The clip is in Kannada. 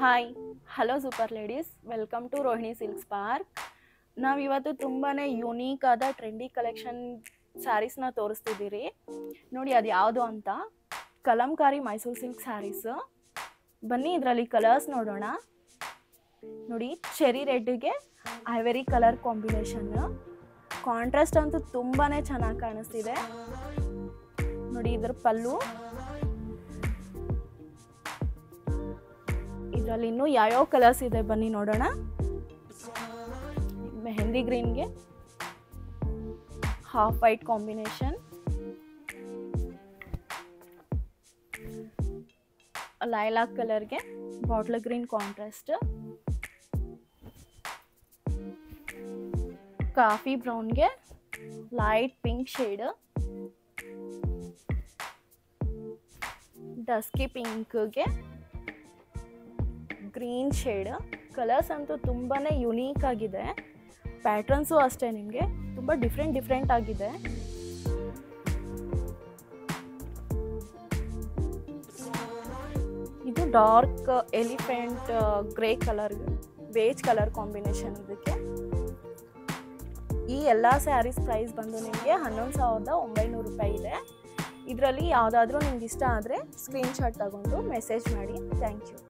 Hi hello super ladies, welcome to Rohini silk spark. ನಾವಿವತ್ತು ತುಂಬಾ ಯುನೀಕ್ ಆದ ಟ್ರೆಂಡಿ ಕಲೆಕ್ಷನ್ ಸ್ಯಾರೀಸ್ನ ತೋರಿಸ್ತಿದ್ದೀರಿ. ನೋಡಿ ಅದು ಯಾವುದು ಅಂತ, ಕಲಂಕಾರಿ ಮೈಸೂರು ಸಿಲ್ಕ್ ಸ್ಯಾರೀಸು. ಬನ್ನಿ ಇದರಲ್ಲಿ ಕಲರ್ಸ್ ನೋಡೋಣ. ನೋಡಿ, ಚೆರಿ ರೆಡ್ಗೆ ಐವರಿ ಕಲರ್ ಕಾಂಬಿನೇಷನ್, ಕಾಂಟ್ರಾಸ್ಟ್ ಅಂತೂ ತುಂಬಾ ಚೆನ್ನಾಗಿ ಕಾಣಿಸ್ತಿದೆ. ನೋಡಿ ಇದರ ಪಲ್ಲು. ಇದರಲ್ಲಿ ಇನ್ನೂ ಯಾವ್ಯಾವ ಕಲರ್ಸ್ ಇದೆ ಬನ್ನಿ ನೋಡೋಣ. ಮೆಹಂದಿ ಗ್ರೀನ್ಗೆ ಹಾಫ್ ವೈಟ್ ಕಾಂಬಿನೇಷನ್, ಲೈಲಾಕ್ ಕಲರ್ಗೆ ಬಾಟ್ಲ್ ಗ್ರೀನ್ ಕಾಂಟ್ರಾಸ್ಟ್, ಕಾಫಿ ಬ್ರೌನ್ಗೆ ಲೈಟ್ ಪಿಂಕ್ ಶೇಡ್, ಡಸ್ಕಿ ಪಿಂಕ್ಗೆ ಗ್ರೀನ್ ಶೇಡ್. ಕಲರ್ಸ್ ಅಂತೂ ತುಂಬಾ ಯುನೀಕ್ ಆಗಿದೆ, ಪ್ಯಾಟರ್ನ್ಸು ಅಷ್ಟೇ ನಿಮಗೆ ತುಂಬ ಡಿಫ್ರೆಂಟ್ ಆಗಿದೆ. ಇದು dark elephant grey colour, beige colour combination. ಇದಕ್ಕೆ ಈ ಎಲ್ಲ ಸ್ಯಾರೀಸ್ ಪ್ರೈಸ್ ಬಂದು ನಿಮಗೆ 11,900 ರೂಪಾಯಿ ಇದೆ. ಇದರಲ್ಲಿ ಯಾವುದಾದ್ರೂ ನಿಮ್ಗೆ ಇಷ್ಟ ಆದರೆ ಸ್ಕ್ರೀನ್ಶಾಟ್ ತಗೊಂಡು ಮೆಸೇಜ್ ಮಾಡಿ. Thank you.